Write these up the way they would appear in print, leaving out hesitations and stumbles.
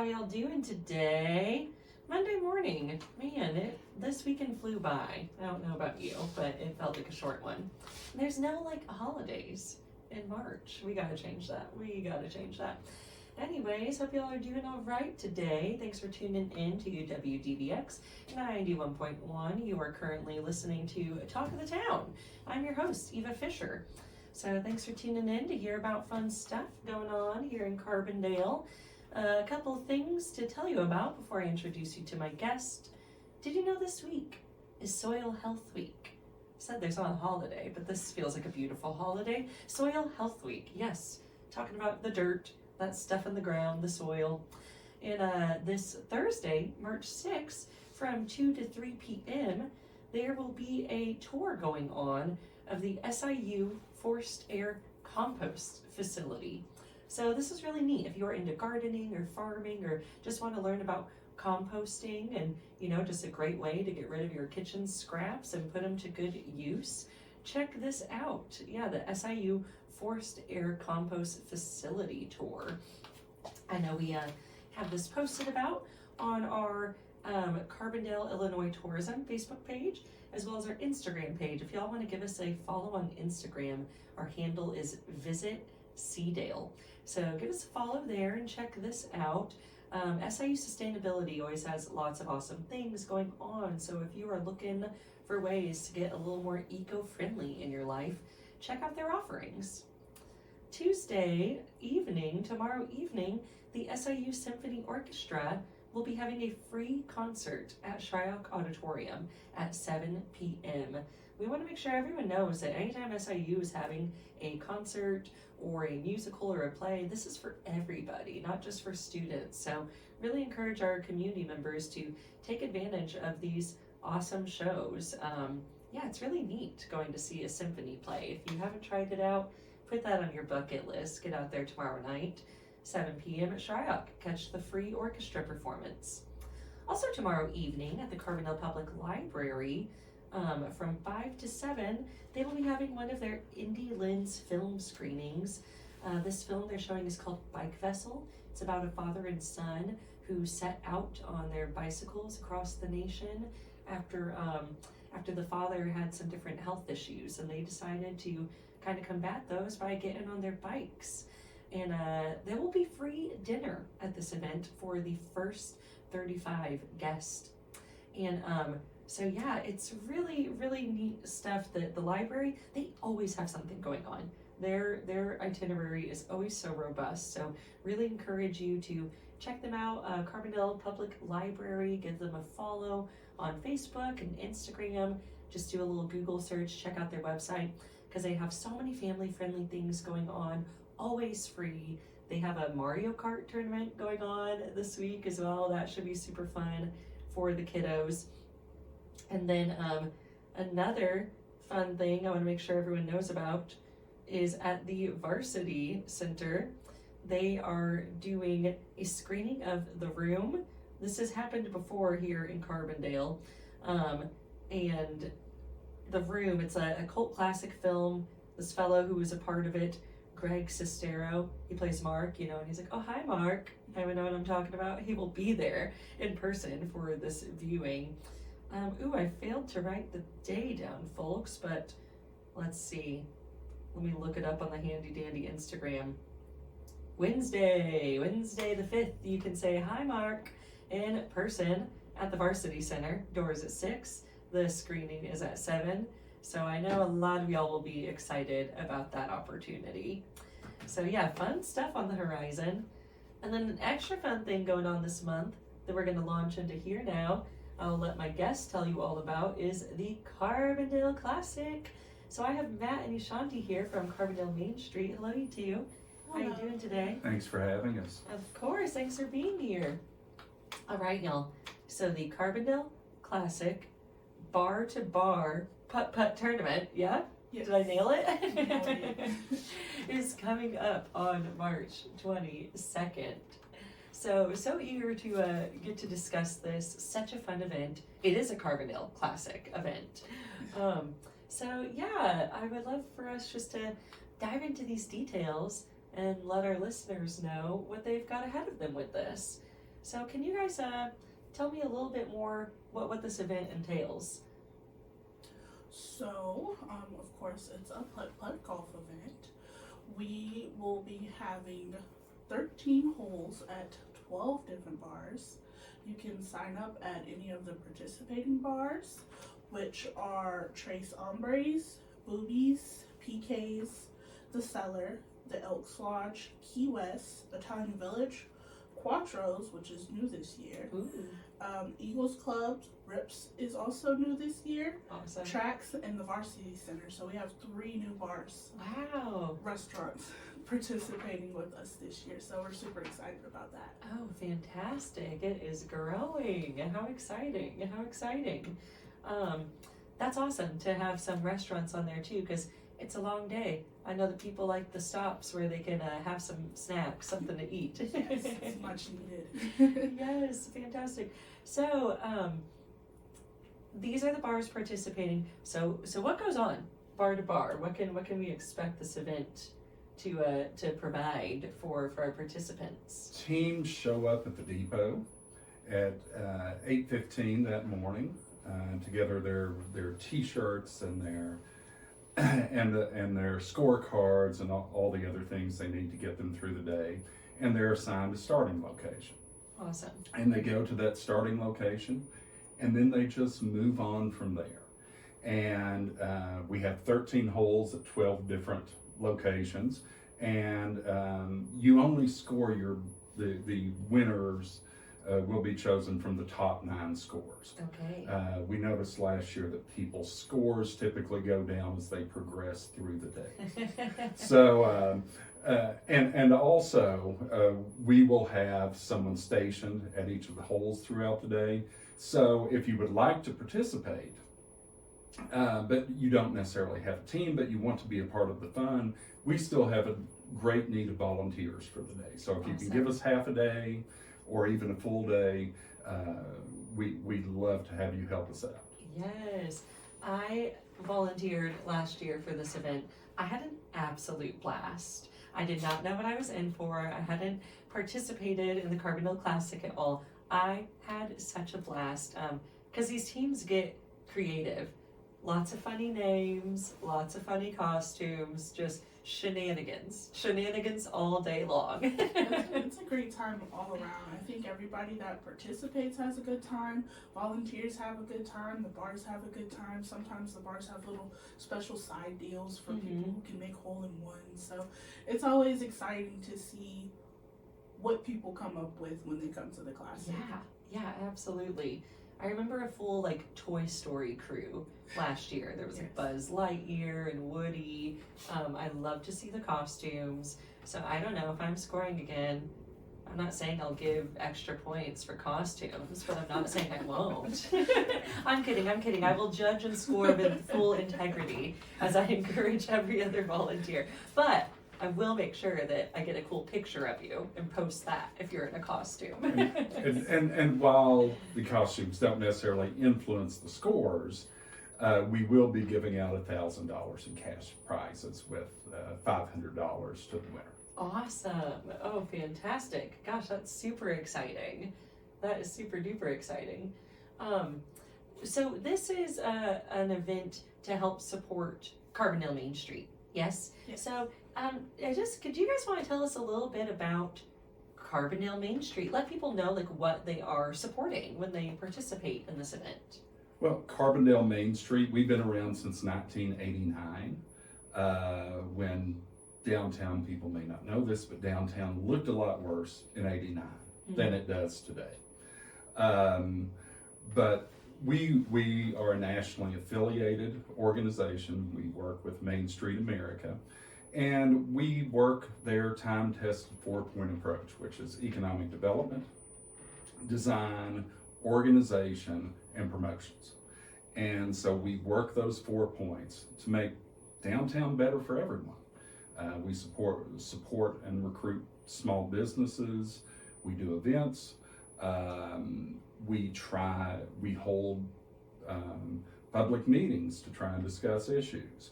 y'all doing today? Monday morning. Man, this weekend flew by. I don't know about you, but it felt like a short one. There's no holidays in March. We gotta change that. Anyways, hope y'all are doing all right today. Thanks for tuning in to WDBX 91.1. You are currently listening to Talk of the Town. I'm your host, Eva Fisher. So thanks for tuning in to hear about fun stuff going on here in Carbondale. A couple of things to tell you about before I introduce you to my guest. Did you know this week is Soil Health Week? Said there's not a holiday, but this feels like a beautiful holiday. Soil Health Week, yes. Talking about the dirt, that stuff in the ground, the soil. And this Thursday, March 6th, from 2 to 3 p.m., there will be a tour going on of the SIU Forced Air Compost Facility. So this is really neat. If you're into gardening or farming or just want to learn about composting and, just a great way to get rid of your kitchen scraps and put them to good use, check this out. Yeah, the SIU Forced Air Compost Facility Tour. I know we have this posted about on our Carbondale, Illinois Tourism Facebook page, as well as our Instagram page. If y'all want to give us a follow on Instagram, our handle is Visit Seedale. So give us a follow there and check this out. SIU Sustainability always has lots of awesome things going on. So if you are looking for ways to get a little more eco-friendly in your life, check out their offerings. Tuesday evening, tomorrow evening, the SIU Symphony Orchestra will be having a free concert at Shryock Auditorium at 7 p.m. We want to make sure everyone knows that anytime SIU is having a concert or a musical or a play, this is for everybody, not just for students. So really encourage our community members to take advantage of these awesome shows. It's really neat going to see a symphony play. If you haven't tried it out, put that on your bucket list. Get out there tomorrow night, 7 p.m. at Shryock. Catch the free orchestra performance. Also tomorrow evening at the Carbondale Public Library, from 5 to 7, they will be having one of their Indie Lens film screenings. This film they're showing is called Bike Vessel. It's about a father and son who set out on their bicycles across the nation after the father had some different health issues, and they decided to kind of combat those by getting on their bikes. And there will be free dinner at this event for the first 35 guests. And it's really, really neat stuff that the library, they always have something going on. Their itinerary is always so robust. So really encourage you to check them out. Carbondale Public Library, give them a follow on Facebook and Instagram. Just do a little Google search, check out their website, because they have so many family-friendly things going on, always free. They have a Mario Kart tournament going on this week as well. That should be super fun for the kiddos. And then another fun thing I want to make sure everyone knows about is at the Varsity Center. They are doing a screening of The Room. This has happened before here in Carbondale. And The Room, it's a cult classic film. This fellow who was a part of it, Greg Sestero, he plays Mark, and he's like, oh, hi, Mark. I would know what I'm talking about. He will be there in person for this viewing. I failed to write the day down, folks, but let's see. Let me look it up on the handy dandy Instagram. Wednesday the 5th, you can say hi, Mark, in person at the Varsity Center. Doors at 6. The screening is at 7. So I know a lot of y'all will be excited about that opportunity. So yeah, fun stuff on the horizon. And then an extra fun thing going on this month that we're going to launch into here now, I'll let my guests tell you all about, is the Carbondale Classic. So I have Matt and Ishanti here from Carbondale Main Street. Hello, you two. Hello. How are you doing today? Thanks for having us. Of course, thanks for being here. All right, y'all. So the Carbondale Classic bar to bar putt tournament, yeah? Yes. Did I nail it? Is coming up on March 22nd. So eager to get to discuss this. Such a fun event. It is a Carbondale Classic event. I would love for us just to dive into these details and let our listeners know what they've got ahead of them with this. So can you guys tell me a little bit more what this event entails? So, of course, it's a putt-putt golf event. We will be having 13 holes at 12 different bars. You can sign up at any of the participating bars, which are Trace Hombres, Boobies, PKs, The Cellar, the Elks Lodge, Key West, Italian Village, Quattros, which is new this year, Eagles Club, Rips is also new this year, Awesome. Tracks, and the Varsity Center. So we have 3 new bars, Wow. restaurants participating with us this year. So we're super excited about that. Oh, fantastic. It is growing. How exciting. How exciting. That's awesome to have some restaurants on there too, because it's a long day. I know that people like the stops where they can have some snacks, something to eat. Yes, it's much needed. Yes, fantastic. So, these are the bars participating. So what goes on bar to bar? What can we expect this event to provide for our participants? Teams show up at the depot at 8:15 that morning to gather their T-shirts and their scorecards and all the other things they need to get them through the day, and they're assigned a starting location. Awesome. And they go to that starting location, and then they just move on from there. And we have 13 holes at 12 different locations, and you only score the winners will be chosen from the top 9 scores. Okay. We noticed last year that people's scores typically go down as they progress through the day. So, and also we will have someone stationed at each of the holes throughout the day. So if you would like to participate, but you don't necessarily have a team, but you want to be a part of the fun, we still have a great need of volunteers for the day. So if you can give us half a day or even a full day, we'd love to have you help us out. Yes, I volunteered last year for this event. I had an absolute blast. I did not know what I was in for. I hadn't participated in the Carbondale Classic at all. I had such a blast because these teams get creative. Lots of funny names, lots of funny costumes, just shenanigans all day long. It's a great time all around. I think everybody that participates has a good time. Volunteers have a good time. The bars have a good time. Sometimes the bars have little special side deals for people who can make hole-in-ones. So it's always exciting to see what people come up with when they come to the classic. Yeah, absolutely. I remember a full Toy Story crew last year. There was Buzz Lightyear and Woody. I love to see the costumes. So I don't know if I'm scoring again. I'm not saying I'll give extra points for costumes, but I'm not saying I won't. I'm kidding. I will judge and score with full integrity as I encourage every other volunteer. But I will make sure that I get a cool picture of you and post that if you're in a costume. and while the costumes don't necessarily influence the scores, we will be giving out $1,000 in cash prizes with $500 to the winner. Awesome. Oh, fantastic. Gosh, that's super exciting. That is super duper exciting. So this is an event to help support Carbondale Main Street. Yes? So could you guys want to tell us a little bit about Carbondale Main Street? Let people know what they are supporting when they participate in this event. Well, Carbondale Main Street, we've been around since 1989, when downtown, people may not know this, but downtown looked a lot worse in '89 than it does today. But we are a nationally affiliated organization. We work with Main Street America, and we work their time-tested 4-point approach, which is economic development, design, organization, and promotions. And so we work those 4 points to make downtown better for everyone. We support and recruit small businesses. We do events. We hold public meetings to try and discuss issues.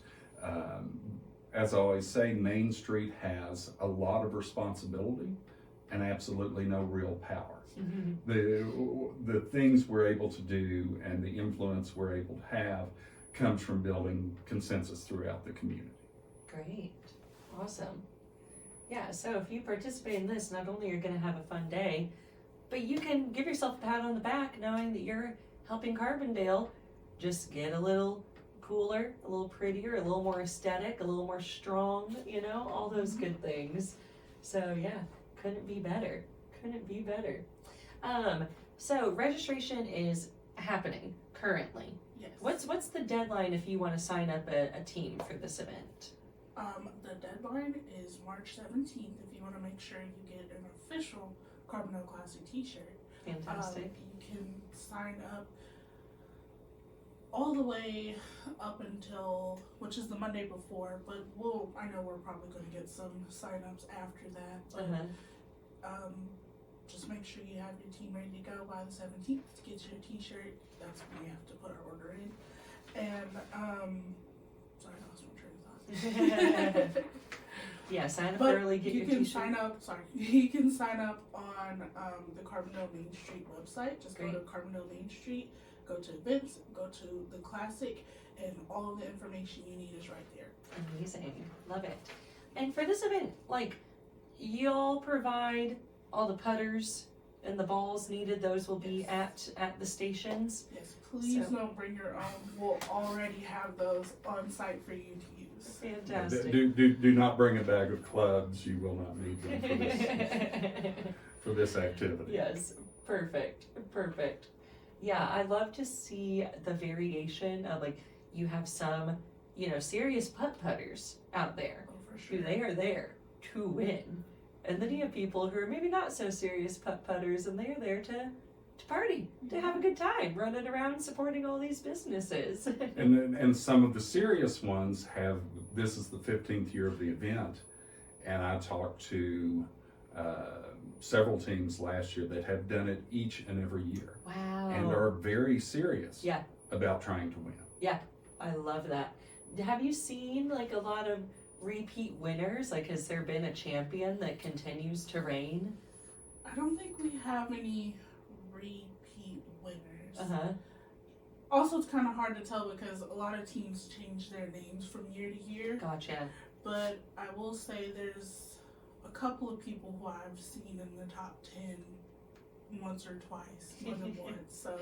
As I always say, Main Street has a lot of responsibility and absolutely no real power. Mm-hmm. The things we're able to do and the influence we're able to have comes from building consensus throughout the community. Great. Awesome. Yeah, so if you participate in this, not only are you going to have a fun day, but you can give yourself a pat on the back knowing that you're helping Carbondale just get a little cooler, a little prettier, a little more aesthetic, a little more strong, all those good things. So yeah, couldn't be better. Couldn't be better. So registration is happening currently. Yes. What's the deadline if you want to sign up a team for this event? The deadline is March 17th if you want to make sure you get an official Carbondale Classic t-shirt. Fantastic. You can sign up all the way up until, which is the Monday before, but I know we're probably going to get some sign-ups after that, but just make sure you have your team ready to go by the 17th to get your t-shirt. That's when we have to put our order in. And, sorry, I lost my train of thought. Yeah, sign up But early, get your you can t-shirt. you can sign up on the Carbondale Main Street website. Just Great. go to Carbondale Main Street, go to events, go to the classic, and all of the information you need is right there. Amazing. Love it. And for this event, you'll provide all the putters and the balls needed. Those will be at the stations. Yes, please So- don't bring your own. We'll already have those on site for you to use. Fantastic. Do not bring a bag of clubs. You will not need them for this activity. Yes, perfect. Yeah, I love to see the variation of you have some, serious putters out there Oh, for who sure. they are there to win. And then you have people who are maybe not so serious putters and they're there to party, to have a good time, running around supporting all these businesses. And some of the serious ones this is the 15th year of the event, and I talked to several teams last year that have done it each and every year. Wow. And are very serious Yeah. about trying to win. I love that. Have you seen a lot of repeat winners? Has there been a champion that continues to reign? I don't think we have any repeat winners. Uh-huh. Also, it's kind of hard to tell because a lot of teams change their names from year to year. Gotcha. But I will say there's a couple of people who I've seen in the top 10 once or twice, more than once. So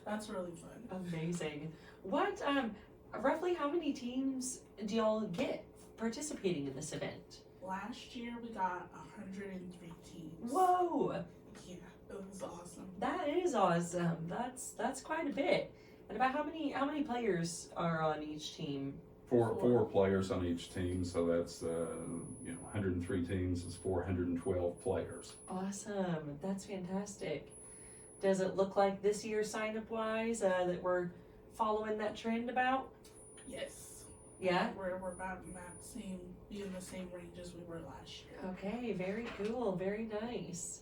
that's really fun. Amazing. What, roughly how many teams do y'all get participating in this event? Last year we got 103 teams. Whoa! Yeah, it was awesome. That is awesome. That's quite a bit. And about how many players are on each team? Four players on each team, so that's 103 teams is 412 players. Awesome. That's fantastic. Does it look like this year sign up wise that we're following that trend about? Yes. Yeah? We're about in the same range as we were last year. Okay, very cool, very nice.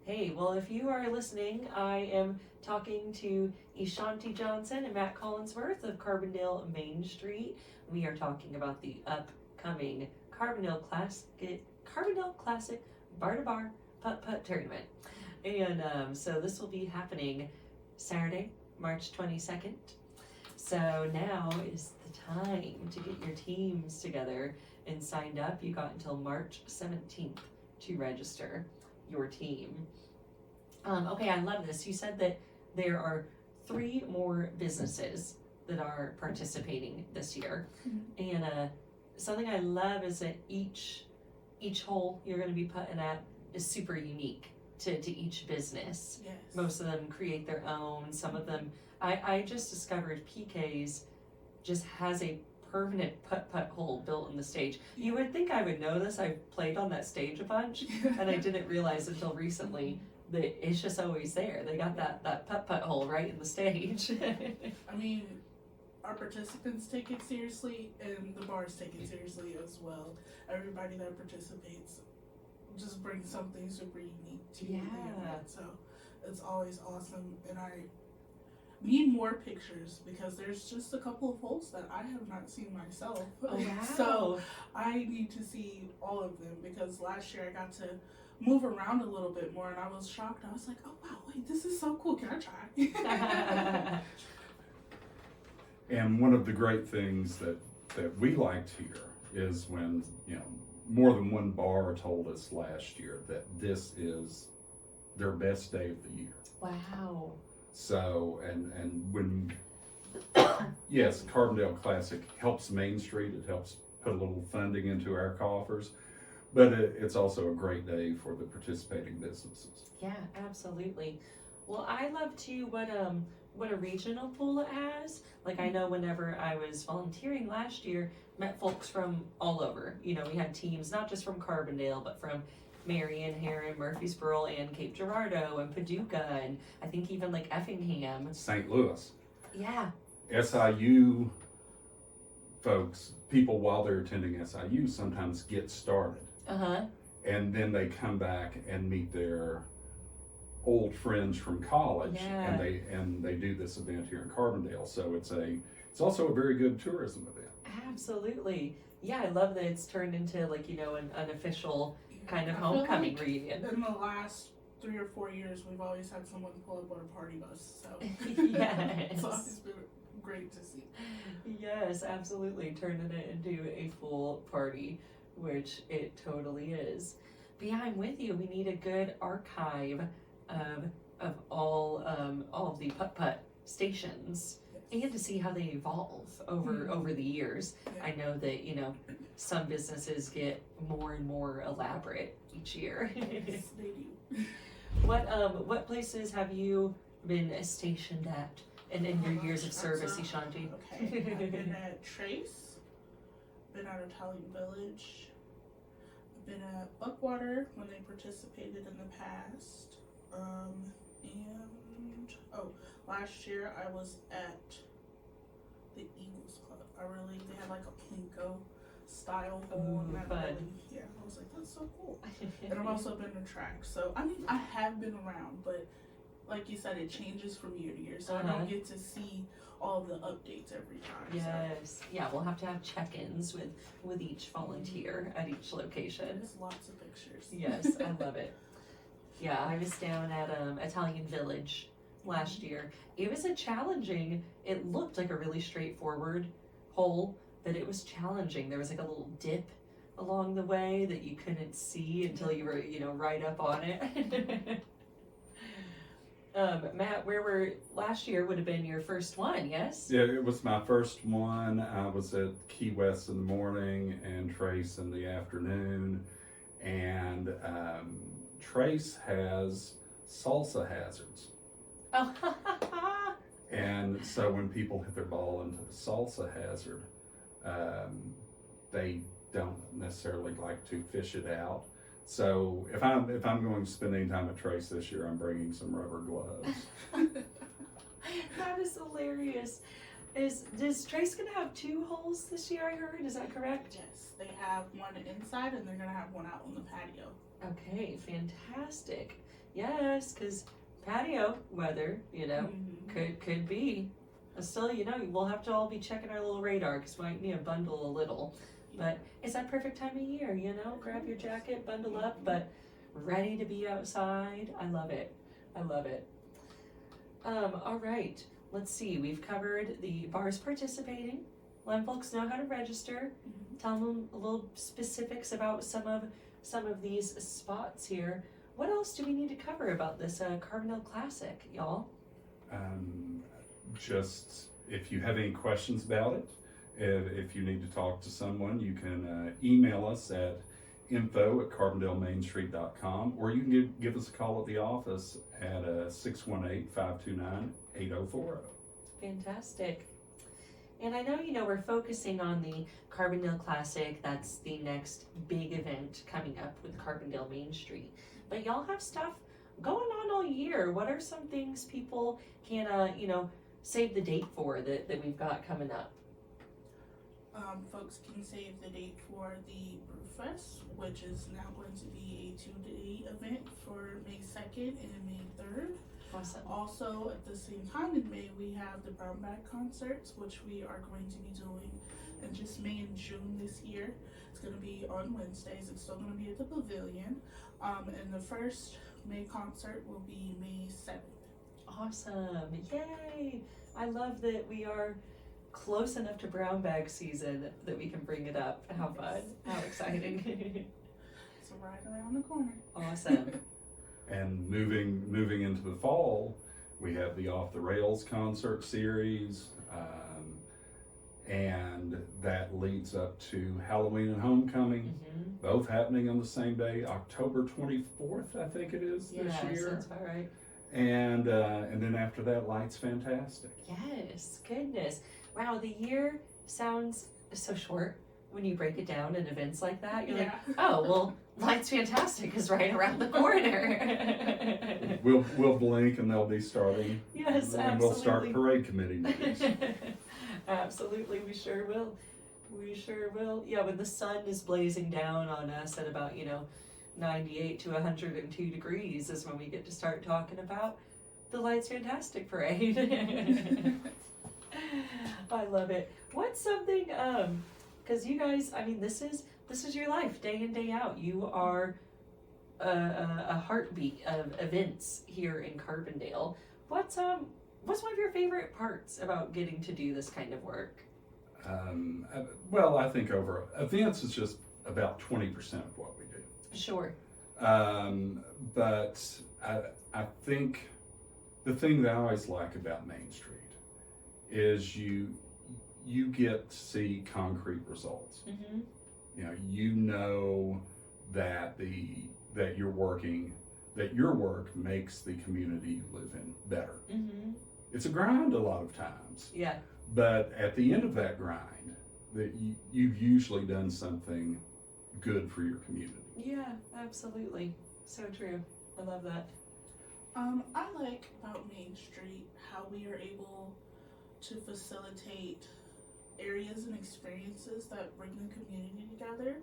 Hey, well, if you are listening, I am talking to Ishanti Johnson and Matt Collinsworth of Carbondale Main Street. We are talking about the upcoming Carbondale Classic Bar to Bar Putt Putt Tournament. And so this will be happening Saturday, March 22nd. So now is the time to get your teams together and signed up. You got until March 17th to register your team. Okay, I love this. You said that there are 3 more businesses that are participating this year. And something I love is that each hole you're going to be putting at is super unique to each business. Yes. Most of them create their own. Some of them, I just discovered PK's just has a permanent putt-putt hole built in the stage. You would think I would know this. I've played on that stage a bunch, and I didn't realize until recently that it's just always there. They got that putt-putt hole right in the stage. I mean, our participants take it seriously, and the bars take it seriously as well. Everybody that participates just brings something super unique to the event. So it's always awesome, and I need more pictures because there's just a couple of holes that I have not seen myself. Oh, wow. So I need to see all of them because last year I got to move around a little bit more, and I was shocked. I was like, oh wow, wait, this is so cool. Can I try? And one of the great things that we liked here is when, more than one bar told us last year that this is their best day of the year. Wow. So, and when, yes, Carbondale Classic helps Main Street, it helps put a little funding into our coffers, but it's also a great day for the participating businesses. Yeah, absolutely. Well, I love too what a regional pool it has. Like, I know whenever I was volunteering last year, met folks from all over. We had teams not just from Carbondale, but from Marion, Heron, Murfreesboro, and Cape Girardeau, and Paducah, and I think even like Effingham. St. Louis. Yeah. SIU folks, people while they're attending SIU sometimes get started. Uh-huh. And then they come back and meet their old friends from college, Yeah. and they do this event here in Carbondale. So it's also a very good tourism event. Absolutely. Yeah, I love that it's turned into like, an unofficial kind of I feel homecoming like reunion. In the last 3 or 4 years, we've always had someone pull up on a party bus. So Yes. it's always been great to see. Yes, absolutely. Turning it into a full party, which it totally is. But yeah, I'm with you. We need a good archive of all of the putt-putt stations, and to see how they evolve over the years. Yeah. I know that some businesses get more and more elaborate each year. Yes, they do. What places have you been stationed at in your years of service, Ishanti? Okay, I've been at Trace, been at Italian Village, I've been at Buckwater when they participated in the past, and last year I was at the Eagles Club. They had like a Plinko style hole, and that fun. really, I was like, that's so cool. And I've also been to track, so I mean, I have been around, but like you said, it changes from year to year, so I don't get to see all the updates every time. Yes. Yeah, we'll have to have check-ins with each volunteer at each location. There's lots of pictures. Yes, I love it. Yeah, I was down at Italian Village last year. It was it looked like a really straightforward hole, but it was challenging. There was like a little dip along the way that you couldn't see until you were, right up on it. Matt, last year would have been your first one, yes? Yeah, it was my first one. I was at Key West in the morning and Trace in the afternoon. And Trace has salsa hazards. Oh, And so when people hit their ball into the salsa hazard, they don't necessarily like to fish it out. So if I'm going to spend any time at Trace this year, I'm bringing some rubber gloves. that is hilarious. Is Trace gonna have 2 holes this year? I heard. Is that correct? Yes, they have one inside and they're gonna have one out on the patio. Okay, fantastic. Yes, because patio weather, could be. Still, we'll have to all be checking our little radar because we might need to bundle a little. But it's that perfect time of year, grab your jacket, bundle up, but ready to be outside. I love it. I love it. All right, let's see. We've covered the bars participating. Let folks know how to register. Tell them a little specifics about some of these spots here. What else do we need to cover about this Carbondale Classic, y'all? Just if you have any questions about it, if you need to talk to someone, you can email us at info@carbondalemainstreet.com, or you can give us a call at the office at 618-529-8040. Fantastic. And I know, we're focusing on the Carbondale Classic. That's the next big event coming up with Carbondale Main Street. But y'all have stuff going on all year. What are some things people can, save the date for that we've got coming up? Folks can save the date for the Brewfest, which is now going to be a 2-day event for May 2nd and May 3rd. Awesome. Also, at the same time in May, we have the Brown Bag concerts, which we are going to be doing in in just May and June this year. It's going to be on Wednesdays. It's still going to be at the Pavilion. And the first May concert will be May 7th. Awesome. Yay. I love that we are close enough to brown bag season that we can bring it up. How fun. How exciting. It's right around the corner. Awesome. And moving into the fall, we have the Off the Rails concert series, and that leads up to Halloween and Homecoming, both happening on the same day, October 24th, I think it is this year. That's about right. And then after that, Lights Fantastic. Yes, goodness. Wow, the year sounds so short when you break it down in events like that. You're like, oh, well, Lights Fantastic is right around the corner. We'll blink and they'll be starting. Yes, and absolutely. we'll start parade committee meetings. Absolutely, we sure will. We sure will. Yeah, when the sun is blazing down on us at about, 98 to 102 degrees is when we get to start talking about the Lights Fantastic parade. I love it. What's something, because you guys, this is your life, day in, day out. You are a heartbeat of events here in Carbondale. What's one of your favorite parts about getting to do this kind of work? Well, I think over events is just about 20% of what we do. Sure. But I think the thing that I always like about Main Street is you get to see concrete results. Mm-hmm. You know that your work makes the community you live in better. Mm-hmm. It's a grind a lot of times. Yeah. But at the end of that grind, that you've usually done something good for your community. Yeah, absolutely. So true. I love that. I like about Main Street how we are able to facilitate areas and experiences that bring the community together.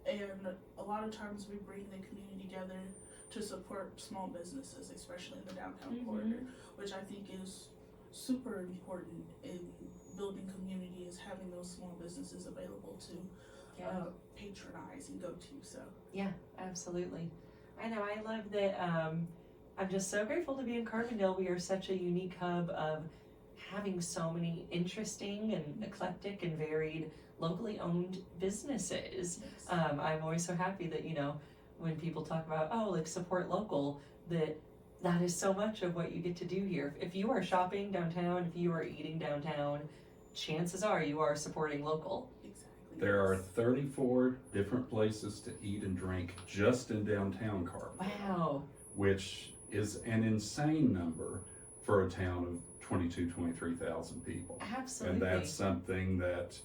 And a lot of times we bring the community together to support small businesses, especially in the downtown corridor, which I think is super important in building community, is having those small businesses available to patronize and go to. So yeah, absolutely. I know. I love that. I'm just so grateful to be in Carbondale. We are such a unique hub of having so many interesting and eclectic and varied locally owned businesses. yes. I'm always so happy that, when people talk about, support local, that is so much of what you get to do here. If you are shopping downtown, if you are eating downtown, chances are you are supporting local. Exactly. There are 34 different places to eat and drink just in downtown Carbondale. Wow. Which is an insane number for a town of 23,000 people. Absolutely. And that's something that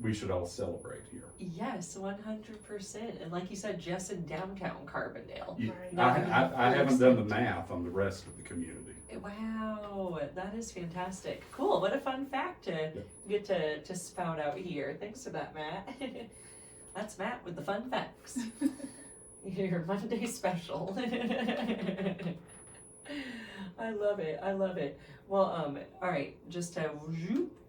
we should all celebrate here. Yes, 100%. And like you said, just in downtown Carbondale. Right. I haven't done the math on the rest of the community. Wow, that is fantastic. Cool. What a fun fact to get to spout out here. Thanks for that, Matt. That's Matt with the fun facts. Your Monday special. I love it. I love it. Well, all right, just to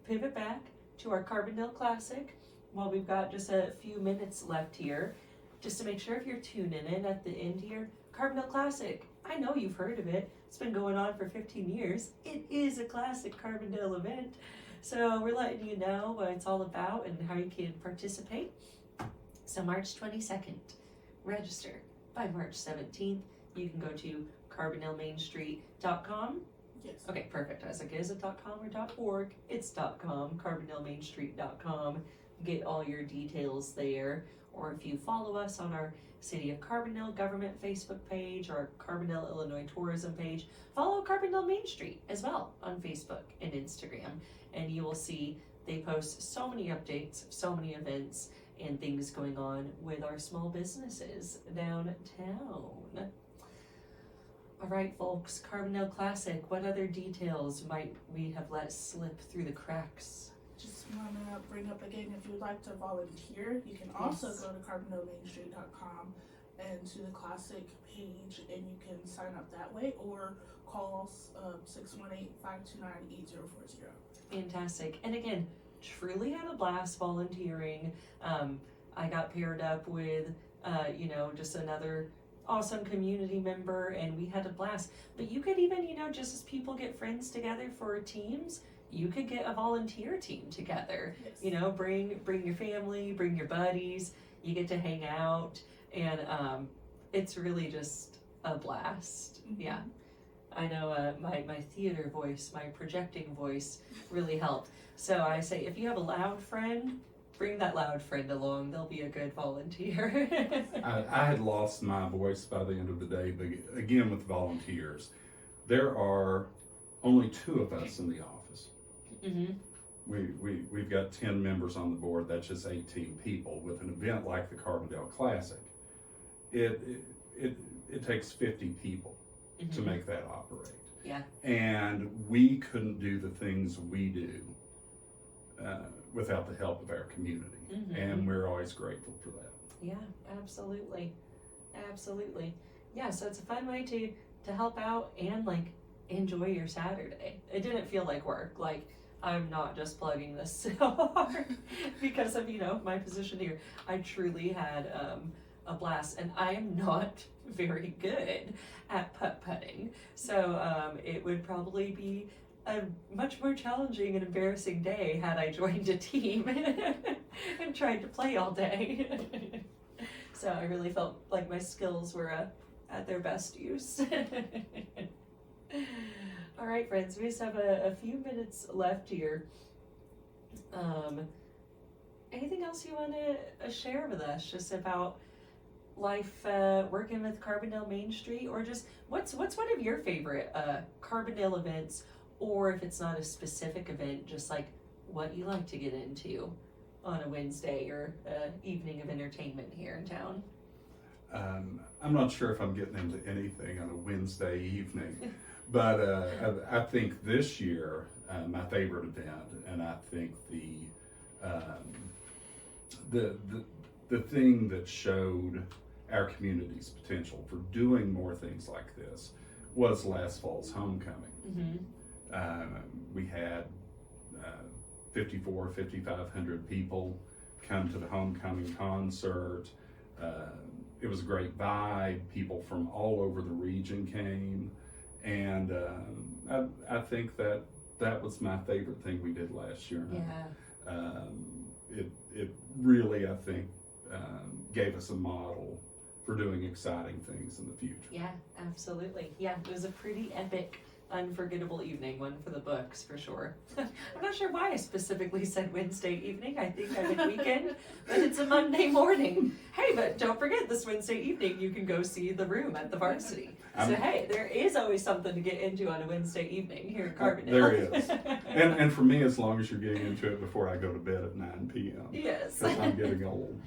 pivot back to our Carbondale Classic. Well, we've got just a few minutes left here. Just to make sure if you're tuning in at the end here, Carbondale Classic. I know you've heard of it. It's been going on for 15 years. It is a classic Carbondale event. So we're letting you know what it's all about and how you can participate. So March 22nd, register. By March 17th, you can go to CarbondaleMainStreet.com. Yes. Okay, perfect. I was like, is it .com or .org? It's .com, CarbondaleMainStreet.com. Get all your details there. Or if you follow us on our City of Carbondale government Facebook page or our Carbondale, Illinois tourism page, follow Carbondale Main Street as well on Facebook and Instagram. And you will see they post so many updates, so many events, and things going on with our small businesses downtown. All right, folks, Carbondale Classic, what other details might we have let slip through the cracks? Just want to bring up again, if you'd like to volunteer, you can also go to CarbondaleMainStreet.com and to the Classic page, and you can sign up that way or call us 618-529-8040. Fantastic. And again, truly had a blast volunteering. I got paired up with, just another awesome community member, and we had a blast. But you could even, just as people get friends together for teams, you could get a volunteer team together. Yes. Bring your family, bring your buddies. You get to hang out, and it's really just a blast. Mm-hmm. Yeah. I know my theater voice, my projecting voice really helped. So I say, if you have a loud friend, bring that loud friend along. They'll be a good volunteer. I had lost my voice by the end of the day, but again, with volunteers, there are only 2 of us in the office. Mm-hmm. We've got 10 members on the board. That's just 18 people. With an event like the Carbondale Classic, it takes 50 people to make that operate. Yeah. And we couldn't do the things we do without the help of our community. Mm-hmm. And we're always grateful for that. Yeah, absolutely. Absolutely. Yeah, so it's a fun way to help out and enjoy your Saturday. It didn't feel like work. I'm not just plugging this so hard because of, my position here. I truly had a blast, and I am not very good at putt-putting. So it would probably be a much more challenging and embarrassing day had I joined a team and tried to play all day. So I really felt like my skills were at their best use. All right, friends, we just have a few minutes left here. Anything else you want to share with us just about life working with Carbondale Main Street, or just what's one of your favorite Carbondale events, or if it's not a specific event, just what you like to get into on a Wednesday or evening of entertainment here in town? I'm not sure if I'm getting into anything on a Wednesday evening, but I think this year my favorite event, and I think the thing that showed our community's potential for doing more things like this was last fall's homecoming. Mm-hmm. We had 5,500 people come to the homecoming concert. It was a great vibe. People from all over the region came, and I think that was my favorite thing we did last year. Yeah. It really, I think, gave us a model for doing exciting things in the future. Yeah, absolutely. Yeah, it was a pretty epic, unforgettable evening, one for the books for sure. I'm not sure why I specifically said Wednesday evening. I think I meant weekend, but it's a Monday morning. Hey, but don't forget this Wednesday evening you can go see The Room at the Varsity. So hey, there is always something to get into on a Wednesday evening here in Carbondale. There is. And for me, as long as you're getting into it before I go to bed at 9 p.m. Yes. Because I'm getting old.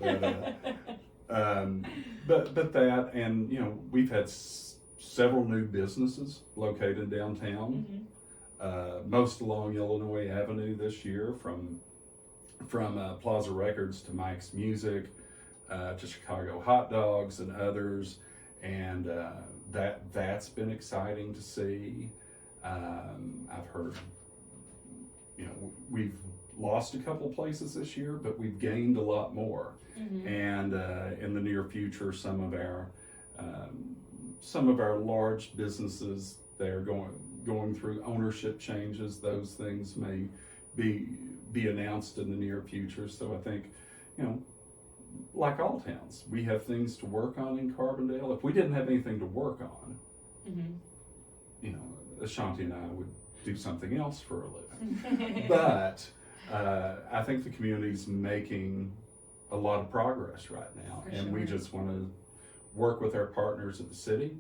But that, and we've had several new businesses located downtown, most along Illinois Avenue this year, from Plaza Records to Mike's Music, to Chicago Hot Dogs and others, and that's been exciting to see. I've heard, we've lost a couple places this year, but we've gained a lot more. Mm-hmm. And in the near future, some of our large businesses, they're going through ownership changes. Those things may be announced in the near future. So I think, like all towns, we have things to work on in Carbondale. If we didn't have anything to work on, Ashanti and I would do something else for a living. But I think the community's making a lot of progress right now, and we just want to work with our partners at the city,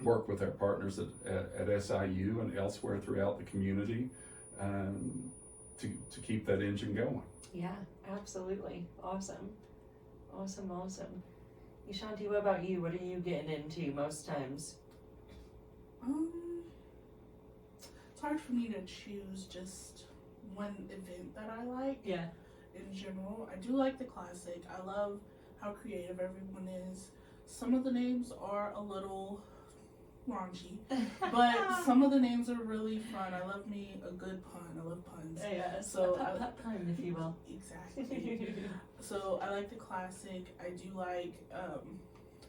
work with our partners at SIU and elsewhere throughout the community to keep that engine going. Yeah, absolutely. Awesome. Ashanti, what about you? What are you getting into most times? It's hard for me to choose just one event that I like. Yeah. In general, I do like the classic. I love how creative everyone is. Some of the names are a little raunchy, but some of the names are really fun. I love me a good pun. I love puns. Yeah, So pun, if you will. Exactly. So I like the classic. I do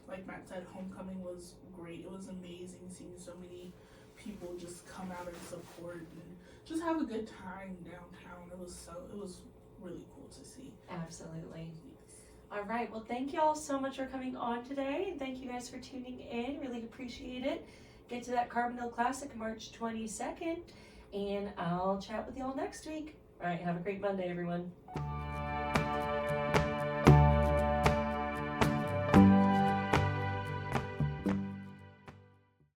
like Matt said, Homecoming was great. It was amazing seeing so many people just come out and support and just have a good time downtown. It was really cool to see. Absolutely. All right. Well, thank you all so much for coming on today. And thank you guys for tuning in. Really appreciate it. Get to that Carbondale Classic March 22nd. And I'll chat with you all next week. All right. Have a great Monday, everyone.